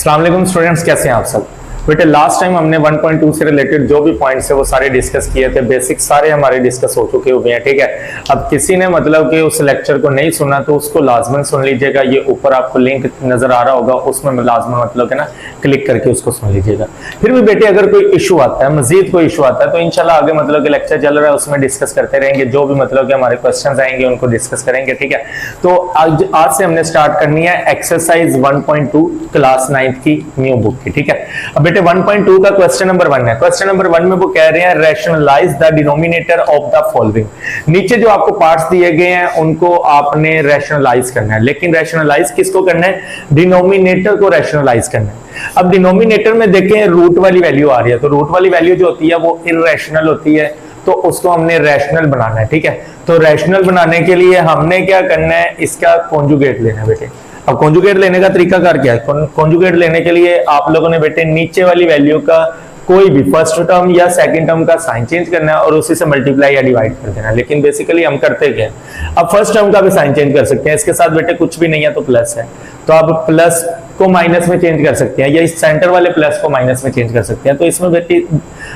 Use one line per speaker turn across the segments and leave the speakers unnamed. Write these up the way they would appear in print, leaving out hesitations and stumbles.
अस्सलाम वालेकुम स्टूडेंट्स, कैसे हैं आप सब। बेटे लास्ट टाइम हमने 1.2 से रिलेटेड जो भी पॉइंट्स है वो सारे डिस्कस किए थे, बेसिक सारे हमारे डिस्कस हो चुके हुए हैं। ठीक है, अब किसी ने मतलब कि उस लेक्चर को नहीं सुना तो उसको लाजमन सुन लीजिएगा। ये ऊपर आपको लिंक नजर आ रहा होगा, उसमें लाजमन मतलब है ना क्लिक करके उसको सुन लीजिएगा। फिर भी बेटे अगर कोई इशू आता है, मजीद कोई इशू आता है तो इंशाल्लाह आगे मतलब कि लेक्चर चल रहा है उसमें डिस्कस करते रहेंगे। जो भी मतलब कि हमारे क्वेश्चन आएंगे उनको डिस्कस करेंगे। ठीक है, तो आज से हमने स्टार्ट करनी है एक्सरसाइज 1.2 क्लास 9th की न्यू बुक की। ठीक है, अब बेटे 1.2 का क्वेश्चन नंबर 1 है। क्वेश्चन नंबर 1 में वो कह रहे हैं rationalise the denominator of the following. नीचे जो आपको पार्ट्स दिए गए हैं उनको आपने रैशनलाइज करना है, लेकिन रैशनलाइज किसको करना है? डिनोमिनेटर को रैशनलाइज करना है। अब डिनोमिनेटर में देखें रूट वाली वैल्यू आ रही है, तो रूट वाली वैल्यू जो होती है वो इररेशनल होती है, तो उसको हमने रैशनल बनाना है। ठीक है, तो रैशनल बनाने के लिए हमने क्या करना है? इसका कॉन्जुगेट लेना है बेटे। अब कॉन्जुगेट लेने का तरीका कार क्या है? कॉन्जुगेट लेने के लिए आप लोगों ने बेटे नीचे वाली वैल्यू का कोई भी फर्स्ट टर्म या सेकंड टर्म का साइन चेंज करना है और उसी से मल्टीप्लाई या डिवाइड कर देना है। लेकिन बेसिकली हम करते क्या है, अब फर्स्ट टर्म का भी साइन चेंज कर सकते हैं, इसके साथ बेटे कुछ भी नहीं है तो प्लस है, तो आप प्लस को माइनस में चेंज कर सकते हैं या इस सेंटर वाले प्लस को माइनस में चेंज कर सकते हैं। तो इसमें बेटे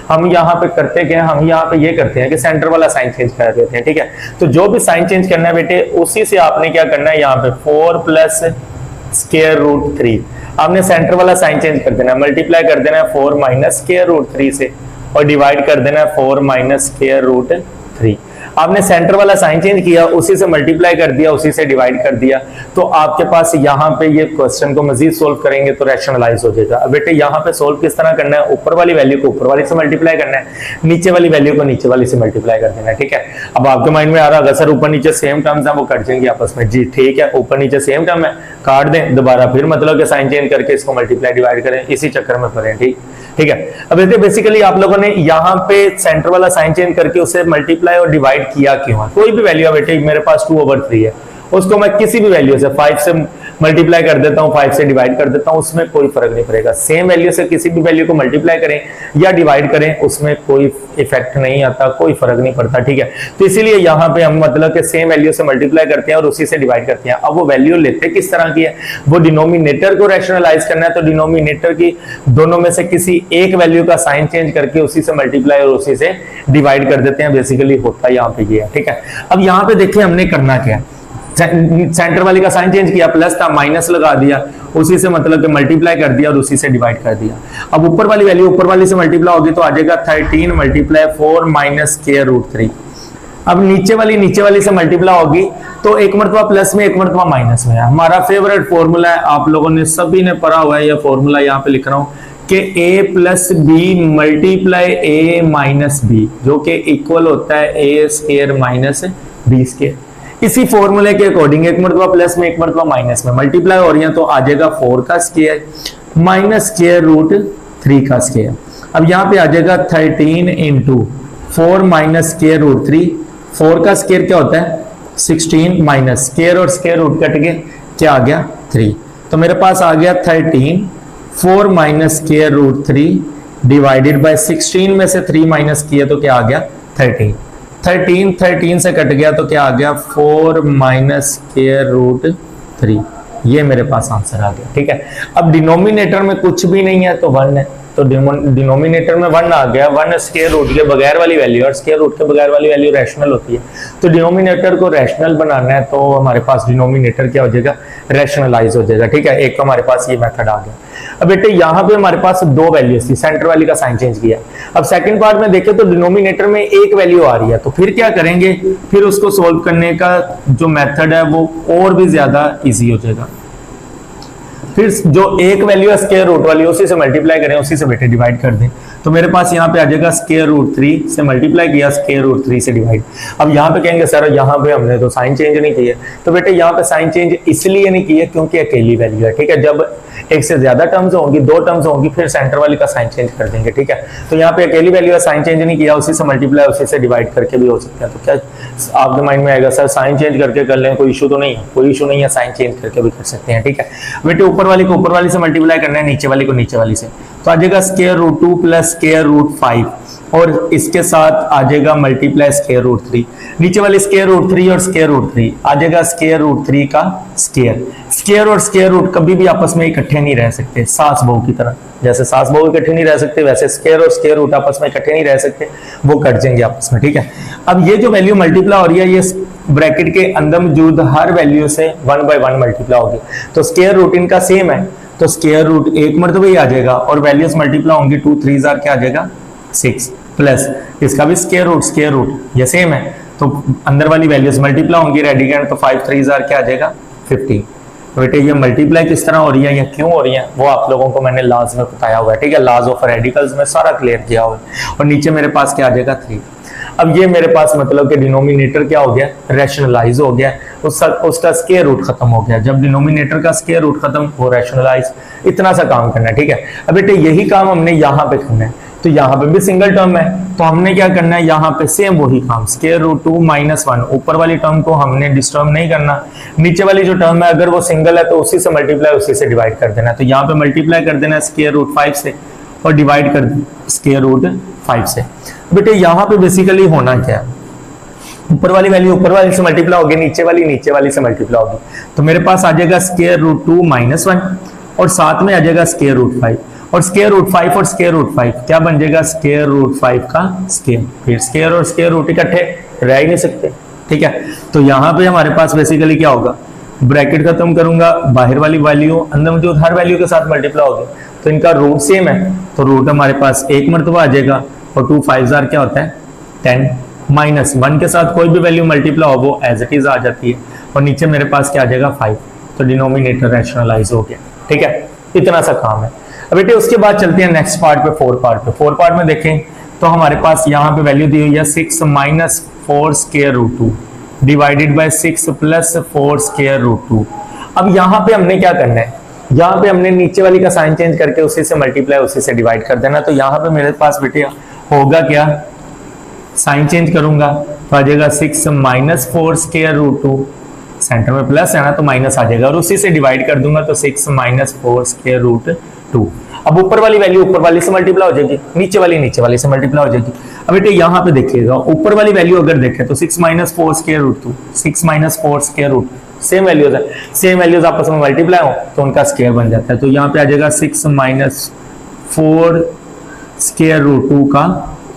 हम यहाँ पे करते क्या, हम यहाँ पे ये करते हैं कि सेंटर वाला साइन चेंज कर देते हैं। ठीक है, तो जो भी साइन चेंज करना है बेटे उसी से आपने क्या करना है, यहाँ पे 4 प्लस स्क्वायर रूट 3 आपने सेंटर वाला साइन चेंज कर देना है, मल्टीप्लाई कर देना है 4 माइनस स्क्वायर रूट 3 से और डिवाइड कर देना है 4 माइनस स्क्वायर रूट 3। आपने सेंटर वाला साइन चेंज किया, उसी से मल्टीप्लाई कर दिया, उसी से डिवाइड कर दिया, तो आपके पास यहाँ पे ये क्वेश्चन को मजीद सोल्व करेंगे तो रैशनलाइज हो जाएगा। अब बेटे यहाँ पे सोल्व किस तरह करना है? ऊपर वाली वैल्यू को ऊपर वाली से मल्टीप्लाई करना है, नीचे वाली वैल्यू को नीचे वाली से मल्टीप्लाई कर देना है। ठीक है, अब आपके माइंड में आ रहा है सर ऊपर नीचे सेम टर्म्स हैं वो कट जाएंगे आपस में। जी ठीक है, ऊपर नीचे सेम टर्म है, काट दें, दोबारा फिर मतलब साइन चेंज करके इसको मल्टीप्लाई डिवाइड करें, इसी चक्कर में करें। ठीक है, अब देखिए बेसिकली आप लोगों ने यहाँ पे सेंटर वाला साइन चेंज करके उसे मल्टीप्लाई और डिवाइड किया क्यों है? कोई भी वैल्यू है बेटे, मेरे पास 2/3 है, उसको मैं किसी भी वैल्यू से 5 से मल्टीप्लाई कर देता हूँ, 5 से डिवाइड कर देता हूँ, उसमें कोई फर्क नहीं पड़ेगा। सेम वैल्यू से किसी भी वैल्यू को मल्टीप्लाई करें या डिवाइड करें उसमें कोई इफेक्ट नहीं आता, कोई फर्क नहीं पड़ता। ठीक है, तो इसीलिए यहाँ पे हम मतलब कि सेम वैल्यू से मल्टीप्लाई करते हैं और उसी से डिवाइड करते हैं। अब वो वैल्यू लेते किस तरह की है? वो डिनोमिनेटर को रैशनलाइज करना है, तो डिनोमिनेटर की दोनों में से किसी एक वैल्यू का साइन चेंज करके उसी से मल्टीप्लाई और उसी से डिवाइड कर देते हैं। बेसिकली होता यहाँ पे ये है। ठीक है, अब यहाँ पे देखिए हमने करना क्या है, सेंटर वाली का साइन चेंज किया, प्लस था माइनस लगा दिया, उसी से मतलब कि मल्टीप्लाई कर दिया और उसी से डिवाइड कर दिया। अब ऊपर वाली वैल्यू ऊपर वाली से मल्टीप्लाई होगी तो आ जाएगा 13 मल्टीप्लाई 4 माइनस स्क्वायर रूट 3। अब नीचे वाली से मल्टीप्लाई होगी तो एक मरतबा प्लस में एक मरतबा माइनस में है। हमारा फेवरेट फॉर्मूला है, आप लोगों ने सभी ने पढ़ा हुआ है, यह फॉर्मूला यहाँ पे लिख रहा हूँ कि a plus B multiply a minus B, जो कि इक्वल होता है a square minus b square. इसी फॉर्मूले के अकॉर्डिंग एक मरतबा प्लस में एक मरतबा माइनस में मल्टीप्लाई हो रही है तो आ जाएगा 4 का स्क्वायर माइनस स्क्वायर रूट 3 का स्क्वायर। अब यहाँ पे आ जाएगा 13 इंटू 4 माइनस स्क्वायर रूट 3। 4 का स्क्वायर क्या होता है? 16 माइनस स्क्वायर और स्क्वायर रूट कट के क्या आ गया? 3। तो मेरे पास आ गया 13 4 minus square root 3 divided by 16 में से 3 माइनस किया तो क्या आ गया? 13 से कट गया तो क्या आ गया? 4 माइनस स्क्वायर रूट 3। ये मेरे पास आंसर आ गया। ठीक है, अब डिनोमिनेटर में कुछ भी नहीं है तो 1 है, तो डिनोमिनेटर में 1 आ गया। 1 स्क्वायर रूट के बगैर वाली वैल्यू और स्क्वायर रूट के बगैर वाली वैल्यू रैशनल होती है, तो डिनोमिनेटर को रैशनल बनाना है तो हमारे पास डिनोमिनेटर क्या हो जाएगा? रैशनलाइज हो जाएगा। ठीक है, एक तो हमारे पास ये मेथड आ गया। अब बेटे यहाँ पे हमारे पास 2 वैल्यूज थी, सेंटर वाली का साइन चेंज किया। अब सेकंड पार्ट में देखें तो डिनोमिनेटर में एक वैल्यू आ रही है, तो फिर क्या करेंगे? फिर उसको सोल्व करने का जो मेथड है वो और भी ज्यादा इजी हो जाएगा। फिर जो एक वैल्यू है स्क्वायर रूट वाली उसी से मल्टीप्लाई करें, उसी से बेटे डिवाइड कर दें, तो मेरे पास यहाँ पे आ जाएगा स्क्वायर रूट 3 से मल्टीप्लाई किया, स्क्वायर रूट 3 से डिवाइड। अब यहाँ पे कहेंगे सर यहाँ पे हमने तो साइन चेंज नहीं किया, तो बेटे यहाँ पे साइन चेंज इसलिए नहीं किया क्योंकि अकेली वैल्यू है। ठीक है, जब एक से ज्यादा टर्म्स होंगी, 2 टर्म्स होंगी, फिर सेंटर वाली का साइन चेंज कर देंगे। ठीक है, तो यहाँ पे अकेली वैल्यू है, साइन चेंज नहीं किया, उसी से मल्टीप्लाई उसी से डिवाइड करके भी हो सकता है। तो क्या आपके माइंड में आएगा सर साइन चेंज करके कर लें, कोई इशू तो नहीं है? कोई इशू नहीं है, साइन चेंज करके भी कर सकते हैं। ठीक है, बेटे ऊपर वाली को ऊपर वाली से मल्टीप्लाई करना है, नीचे वाली को नीचे वाली से, तो आ जाएगा square root 2 plus square root 5 और इसके साथ आ जाएगा मल्टीप्लाई स्क्वायर रूट 3। नीचे वाली स्क्वायर रूट 3 और स्क्वायर रूट 3 आ जाएगा स्क्वायर रूट 3 का स्क्वायर। स्क्वायर और स्क्वायर रूट कभी भी आपस में इकट्ठे नहीं रह सकते, सास बहू की तरह। जैसे सास बहू इकट्ठे नहीं रह सकते, वैसे स्क्वायर और स्क्वायर रूट आपस में इकट्ठे नहीं रह सकते, वो कट जाएंगे आपस में, ठीक है। अब ये जो वैल्यू मल्टीप्लाई हो रही है, ये ब्रैकेट के अंदर मौजूद हर वैल्यू से 1 by 1 मल्टीप्लाई होगी, तो स्क्वायर रूट इनका सेम है, तो स्क्वायर रूट एक मरतबा ही आ जाएगा, और वैल्यूज मल्टीप्लाई होंगी, 2 3 क्या आ जाएगा 6, प्लस इसका भी स्क्वायर रूट ये सेम है, तो अंदर वाली वैल्यूज मल्टीप्लाई होंगी, रेडिकेंड, तो 5 3 क्या आ जाएगा 50। बेटे ये मल्टीप्लाई किस तरह हो रही है या क्यों हो रही है वो आप लोगों को मैंने लॉज में बताया हुआ है, ठीक है, लॉज ऑफ रेडिकल्स में सारा क्लियर किया हुआ है। और नीचे मेरे पास क्या आ जाएगा 3। अब ये मेरे पास मतलब कि डिनोमिनेटर क्या हो गया, रैशनलाइज हो गया, उसका स्क्वायर रूट खत्म हो गया। जब डिनोमिनेटर का स्क्वायर रूट खत्म हो रैशनलाइज, इतना सा काम करना है, ठीक है। अब बेटे यही काम हमने यहाँ पे करना है, तो यहाँ पे भी सिंगल टर्म है, तो हमने क्या करना है, यहाँ पे सेम वही काम, स्क्वायर रूट 2 - 1, ऊपर वाली टर्म को हमने डिस्टर्ब नहीं करना, नीचे वाली जो टर्म है अगर वो सिंगल है तो उसी से मल्टीप्लाई उसी से डिवाइड कर देना, तो यहाँ पे मल्टीप्लाई कर देना स्क्वायर रूट 5 से और डिवाइड कर स्क्वायर रूट 5 से। बेटे यहाँ पे बेसिकली होना क्या है, ऊपर वाली वैल्यू ऊपर वाली से मल्टीप्लाई होगी, नीचे वाली से मल्टीप्लाई होगी, तो मेरे पास आ जाएगा स्क्वायर रूट 2 - 1 और साथ में आ जाएगा स्क्वायर रूट 5, और स्क्वायर रूट 5 और स्क्वायर रूट 5 क्या बन जाएगा, स्क्वायर रूट 5 का स्क्वायर, फिर स्क्वायर और स्क्वायर रूट इकट्ठे रह ही नहीं सकते, ठीक है। तो यहाँ पे हमारे पास बेसिकली क्या होगा, ब्रैकेट खत्म करूंगा, बाहर वाली वैल्यू अंदर मौजूद हर वैल्यू के साथ मल्टीप्लाई होगी, तो इनका रूट सेम है, तो रूट हमारे पास एक मरतबा आ जाएगा, और 2 5 क्या होता है 10, -1 के साथ कोई भी वैल्यू मल्टीप्लाई हो वो एज इट इज आ जाती है, और नीचे मेरे पास क्या आ जाएगा 5, तो डिनोमिनेटर रैशनलाइज हो गया, ठीक है, इतना सा काम है। अब बेटे उसके बाद चलते हैं नेक्स्ट पार्ट पे, 4 पार्ट पे। 4 पार्ट में देखें तो हमारे पास यहाँ पे वैल्यू दी हुई है 6 - 4 square root 2 divided by 6 + 4 square root 2। अब यहाँ पे हमने क्या करना है, यहाँ पे हमने नीचे वाली का साइन चेंज करके उसी से मल्टीप्लाई उसी से डिवाइड कर देना, तो यहाँ पे मेरे पास बेटे होगा क्या, साइन चेंज करूंगा तो आ जाएगा 6 - 4 स्क्वायर रूट 2, सेंटर में प्लस है ना तो माइनस आ जाएगा, और उसी से डिवाइड कर दूंगा तो 6 - 4 स्क्वायर रूट 2। अब ऊपर वाली वैल्यू ऊपर वाली से मल्टीप्लाई हो जाएगी, नीचे वाली से मल्टीप्लाई हो जाएगी। अब बेटे यहाँ पे देखिएगा, ऊपर वाली वैल्यू अगर देखें तो 6 - 4 square root 2, 6 - 4 square root, same values है, सेम वैल्यूज आपस में मल्टीप्लाई हो तो उनका स्क्वायर बन जाता है, तो यहाँ पे आ जाएगा 6 - 4 स्क्वायर रूट 2 का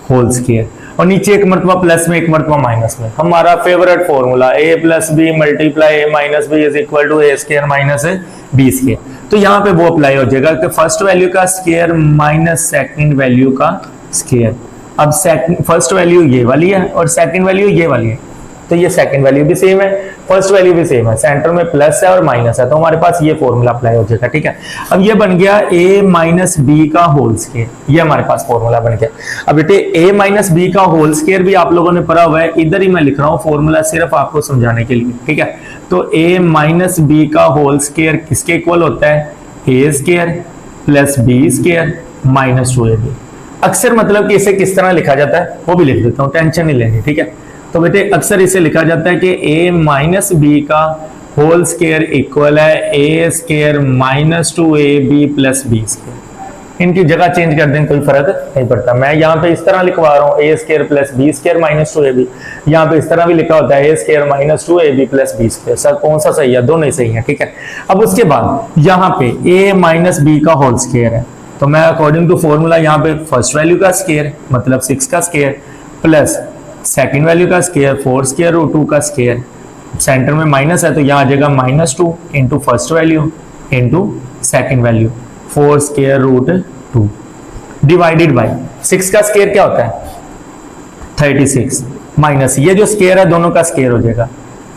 होल स्क्वायर, और नीचे एक मरतबा प्लस में एक मरतबा माइनस में, हमारा favourite formula a + b multiply a - b is equal to a square minus b square, तो यहाँ पे वो अप्लाई हो जाएगा कि फर्स्ट वैल्यू का स्क्वायर माइनस सेकंड वैल्यू का स्क्वायर। अब फर्स्ट वैल्यू ये वाली है और सेकंड वैल्यू ये वाली है, तो ये सेकंड वैल्यू भी सेम है, फर्स्ट वैल्यू भी सेम है, सेंटर में प्लस है और माइनस है, तो हमारे पास ये फॉर्मूला अप्लाई हो जाएगा, ठीक है। अब ये बन गया a - b का होल स्क्वायर, ये हमारे पास फॉर्मूला बन गया। अब बेटे a - b का होल स्क्वायर भी आप लोगों ने पढ़ा हुआ है, इधर ही मैं लिख रहा हूँ फॉर्मूला सिर्फ आपको समझाने के लिए, ठीक है। तो a - b का होल स्क्वायर किसके इक्वल होता है, a square plus b square minus 2ab। अक्सर मतलब कि इसे किस तरह लिखा जाता है वो भी लिख देता हूँ, टेंशन नहीं लेनी, ठीक है। तो बेटे अक्सर इसे लिखा जाता है कि a - b का होल स्क्वायर इक्वल है a square minus 2ab plus b square. इनकी जगह चेंज कर दें कोई फर्क नहीं पड़ता, मैं यहाँ पे इस तरह लिखवा रहा हूँ a square plus b square minus 2ab, यहाँ पे इस तरह भी लिखा होता है a square minus 2ab plus b square. Sir कौन सा सही है, दोनों ही सही है, ठीक है। अब उसके बाद यहाँ पे a - b का होल स्क्वायर है, तो मैं अकॉर्डिंग टू फॉर्मूला यहाँ पे फर्स्ट वैल्यू का स्क्वायर मतलब 6 का स्क्वायर प्लस सेकंड वैल्यू का स्क्वायर 4 स्क्वायर रूट 2 का स्क्वायर, सेंटर में माइनस है तो यहाँ आ जाएगा -2 into first value into second value 4 square root 2 divided by 6 का स्क्वायर क्या होता है 36 माइनस ये जो स्क्वायर है दोनों का स्क्वायर हो जाएगा,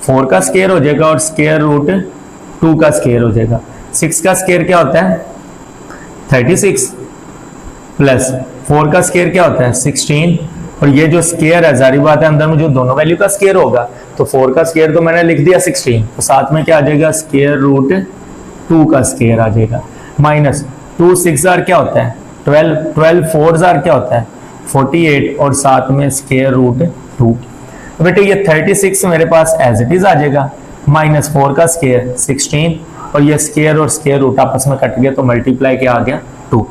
4 का स्क्वायर हो जाएगा और स्क्वायर रूट 2 का स्क्वायर हो जाएगा। 6 का स्क्वायर क्या होता है 36 प्लस 4 का स्क्वायर क्या होता है 16, और ये जो स्क्वायर है जारी बात है अंदर में जो दोनों वैल्यू का स्क्वायर होगा, तो 4 का स्क्वायर तो मैंने लिख दिया 16, तो साथ में क्या आ जाएगा स्क्वायर रूट 2 का स्क्वायर आ जाएगा, माइनस 2 6 क्या होता है 12, 12 4 क्या होता है 48 और साथ में स्क्वायर रूट 2। बेटे ये 36 मेरे पास एज इट इज आ जाएगा, माइनस 4 का स्क्वायर 16 और ये स्क्वायर और स्क्वायर रूट आपस में कट गया तो मल्टीप्लाई क्या आ गया 2।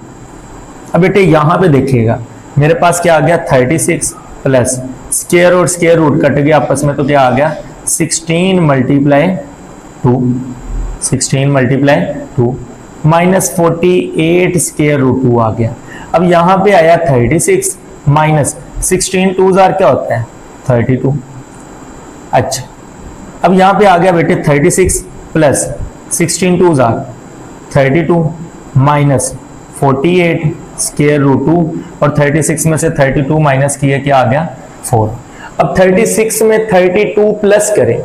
अब बेटे यहाँ पे देखिएगा मेरे पास क्या आ गया 36 प्लस स्क्वायर और स्क्वायर रूट कट गया आपस में तो क्या आ गया 16 मल्टीप्लाई 2, 16 मल्टीप्लाई 2 माइनस 48 स्क्वायर रूट 2 आ गया। अब यहाँ पे आया 36 माइनस 16 2 क्या होता है 32। अच्छा अब यहाँ पे आ गया बेटे 36 प्लस 16 2 32 माइनस 48 स्क्वायर रूट 2 और 36 में से 32 माइनस किया क्या आ गया 4। अब 36 में 32 प्लस करें,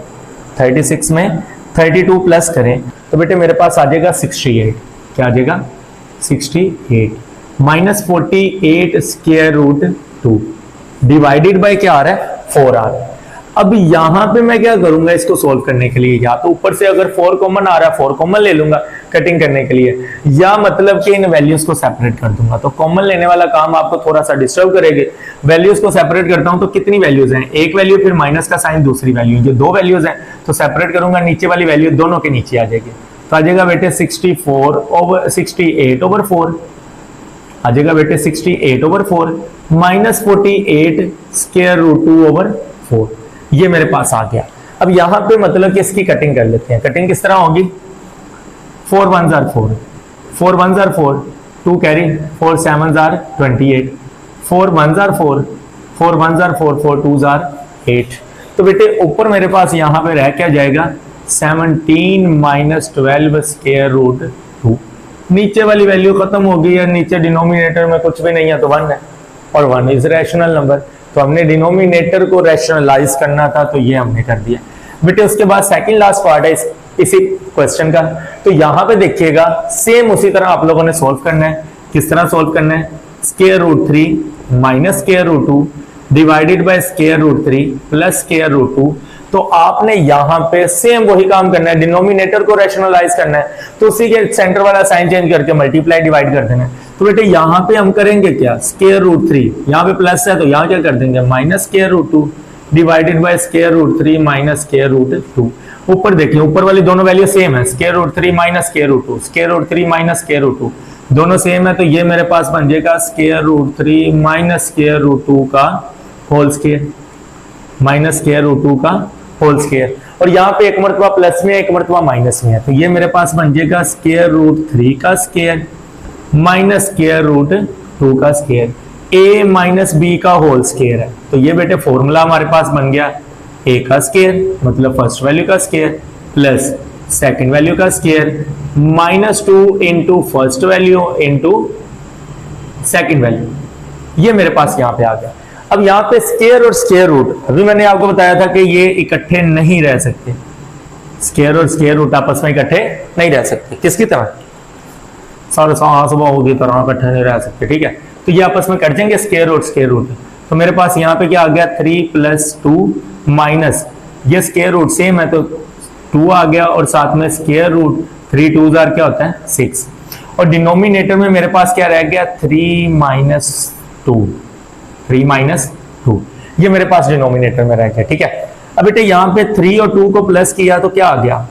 36 में 32 प्लस करें तो बेटे मेरे पास आ जाएगा 68। क्या आ जाएगा 68 minus 48 square root 2 divided by क्या आ रहा है 4 आ रहा है। अब यहां पे मैं क्या करूंगा इसको सोल्व करने के लिए, या तो ऊपर से अगर 4 कॉमन आ रहा है 4 कॉमन ले लूंगा कटिंग करने के लिए, या मतलब कि इन वैल्यूज को सेपरेट कर दूंगा। तो कॉमन लेने वाला काम आपको थोड़ा सा डिस्टर्ब करेगी। वैल्यूज को सेपरेट करता हूं तो कितनी वैल्यूज हैं, एक वैल्यू फिर माइनस का साइन दूसरी वैल्यू, जो 2 वैल्यूज हैं तो सेपरेट करूंगा, नीचे वाली वैल्यू दोनों के नीचे आ जाएगी। तो आ जाएगा बेटे 68 ओवर 4 आ जाएगा बेटे 68 over 4 minus 48 square root 2 over 4 ये मेरे पास आ गया। अब यहां पे मतलब कि इसकी कटिंग कर लेते हैं। कटिंग किस तरह होगी 4 1s are 4 4 1s are 4 2 carry 4 7s are 28 4 1s are 4 4 1s are 4 4 2s are 8। तो बेटे ऊपर मेरे पास यहां पे रह क्या जाएगा 17 माइनस 12 स्क्वायर रूट 2। नीचे वाली वैल्यू खत्म हो गई है, नीचे डिनोमिनेटर में कुछ भी नहीं है तो 1 है और 1 इज रैशनल नंबर। तो हमने डिनोमिनेटर को रैशनलाइज करना था तो ये हमने कर दिया बेटे। उसके बाद सेकंड लास्ट पार्ट है इसी क्वेश्चन का। तो यहां पे देखिएगा सेम उसी तरह आप लोगों ने सॉल्व करना है। किस तरह सॉल्व करना है square root 3 minus square root 2 divided by square root 3 plus square root 2। तो आपने यहां पे सेम वही काम करना है, डिनोमिनेटर को रैशनलाइज करना है तो उसी के सेंटर वाला साइन चेंज करके मल्टीप्लाई डिवाइड कर देना है। तो बेटे यहां पे हम करेंगे क्या स्क्वायर रूट 3 यहां पे प्लस है तो यहां क्या कर देंगे minus square root 2 divided by square root 3 minus square root 2। ऊपर देखिए ऊपर वाली दोनों वैल्यू सेम है, square root 3 minus square root 2 square root 3 minus square root 2 दोनों सेम है। तो ये मेरे पास बन जाएगा square root 3 minus square root 2 का whole square minus square root 2 का होल स्क्वायर। और यहाँ पे एक मर्तबा प्लस में एक मर्तबा माइनस में है तो ये मेरे पास बन जाएगा स्क्वायर रूट 3 का स्क्वायर माइनस स्क्वायर रूट 2 का स्क्वायर a माइनस बी का होल स्क्वायर है। तो ये बेटे फॉर्मूला हमारे पास बन गया a का स्क्वायर मतलब फर्स्ट वैल्यू का स्क्वायर प्लस सेकंड वैल्यू का square minus 2 into first value into second value. ये मेरे पास यहाँ पे आ गया। अब यहाँ पे स्क्वायर और स्क्वायर रूट अभी मैंने आपको बताया था कि ये इकट्ठे नहीं रह सकते, स्क्वायर और स्क्वायर रूट आपस में इकट्ठे नहीं रह सकते। किसकी तरह सारे सुबह की तरह इकट्ठे नहीं रह सकते, ठीक है। तो ये आपस में कट जाएंगे स्क्वायर रूट स्क्वायर रूट। तो मेरे पास यहाँ पे क्या आ गया 3 प्लस 2 माइनस ये स्क्वायर रूट सेम है तो 2 आ गया और साथ में स्क्वायर रूट 3 2 क्या होता है 6 और डिनोमिनेटर में मेरे पास क्या रह गया 3 माइनस 2 ये मेरे पास डिनोमिनेटर में रह गया, ठीक है। अब बेटे यहाँ पे 3 और 2 को प्लस किया तो क्या आ गया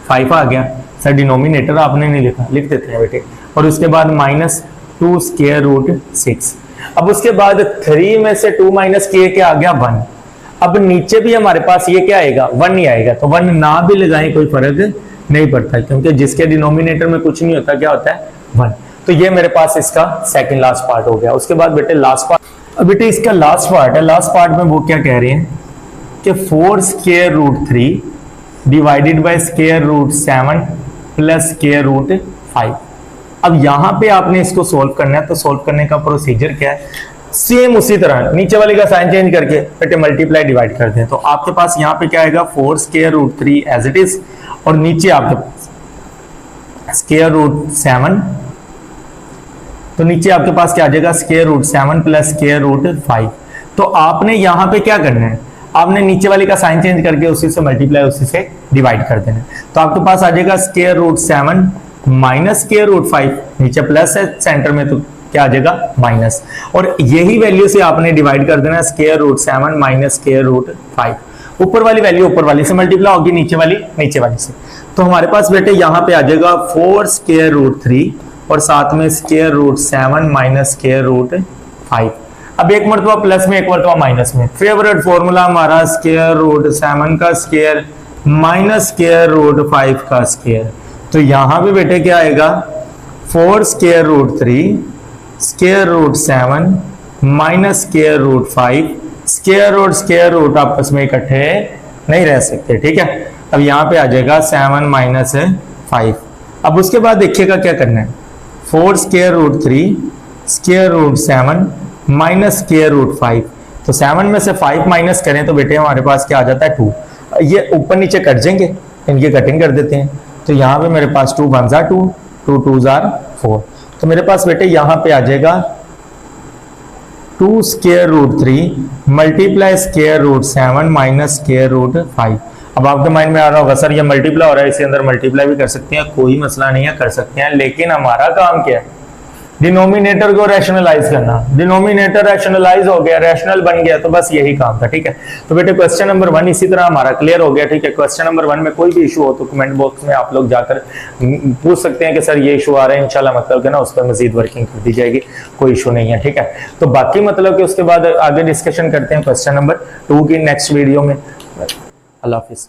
5 आ गया। सर डिनोमिनेटर आपने नहीं लिखा, लिख देते हैं बेटे। और उसके बाद माइनस 2 स्क्वायर रूट 6। अब उसके बाद 3 में से 2 माइनस किए क्या आ गया 1। अब नीचे भी हमारे पास ये क्या आएगा 1 ही आएगा। तो 1 ना भी लगाएं कोई फर्क नहीं पड़ता क्योंकि जिसके डिनोमिनेटर में कुछ नहीं होता क्या होता है 1। तो ये मेरे पास इसका सेकंड लास्ट पार्ट हो गया। उसके बाद बेटे लास्ट पार्ट, अब बेटे इसका लास्ट पार्ट है। लास्ट पार्ट में वो क्या कह रहे हैं कि 4 square root 3 divided by square root 7 plus square root 5। अब यहां पे आपने इसको सोल्व करना है। तो सोल्व करने का प्रोसीजर क्या है सेम उसी तरह नीचे वाले का साइन चेंज करके बेटे मल्टीप्लाई डिवाइड कर दें। तो आपके पास यहाँ पे क्या आएगा 4 square root 3 as it is और नीचे आपके पास स्क्वायर रूट 7 तो नीचे आपके पास क्या आ जाएगा square root 7 plus square root 5। तो आपने यहां पे क्या करना है आपने नीचे वाले का साइन चेंज करके उसी से मल्टीप्लाई उसी से डिवाइड कर देना। तो आपके पास आ जाएगा square root 7 minus square root 5 नीचे प्लस है सेंटर में तो क्या आ जाएगा माइनस और यही वैल्यू से आपने डिवाइड कर देना square root 7 minus square root 5। ऊपर वाली वैल्यू ऊपर वाली से मल्टीप्लाई होगी नीचे वाली से। तो हमारे पास बेटे यहाँ पे आ जाएगा 4 स्क्वायर रूट 3 और साथ में square root 7 minus square root 5। अब एक मरतबा प्लस में एक मरतबा माइनस में। फेवरेट फॉर्मूला हमारा स्क्वायर रूट 7 का स्क्वायर माइनस स्क्वायर रूट 5 का स्क्वायर। तो यहां पे बेटे क्या आएगा 4 स्क्वायर रूट 3 स्क्वायर root 7 minus square root 5। Square root आपस में इकट्ठे नहीं रह सकते, ठीक है। अब यहाँ पे आ जाएगा 7 माइनस 5। अब उसके बाद देखिएगा क्या करना है, 4 स्क्वायर रूट 3 स्क्वायर रूट 7 माइनस स्क्वायर रूट 5। तो 7 में से 5 माइनस करें तो बेटे हमारे पास क्या आ जाता है 2। ये ऊपर नीचे कट जाएंगे, इनकी कटिंग कर देते हैं। तो यहाँ पे मेरे पास 2 1 जार 2 2 2 जार 4। तो मेरे पास बेटे यहाँ पे आ जाएगा 2 square root 3 multiply square root 7 minus square root 5। अब आपके माइंड में आ रहा होगा सर ये मल्टीप्लाई हो रहा है, इसी अंदर मल्टीप्लाई भी कर सकते हैं, कोई मसला नहीं है, कर सकते हैं। लेकिन हमारा काम क्या है, डिनोमिनेटर को रैशनलाइज करना। डिनोमिनेटर रैशनलाइज हो गया, रैशनल बन गया, तो बस यही काम था, ठीक है। तो बेटे क्वेश्चन नंबर 1 इसी तरह हमारा क्लियर हो गया, ठीक है। क्वेश्चन नंबर 1 में कोई भी इशू हो तो कमेंट बॉक्स में आप लोग जाकर पूछ सकते हैं कि सर ये इशू आ रहा है, इंशाल्लाह मतलब कि ना उस पर मजीद वर्किंग कर दी जाएगी, कोई इशू नहीं है, ठीक है। तो बाकी मतलब कि उसके बाद आगे डिस्कशन करते हैं क्वेश्चन नंबर 2 की नेक्स्ट वीडियो में। अल्लाह हाफिज।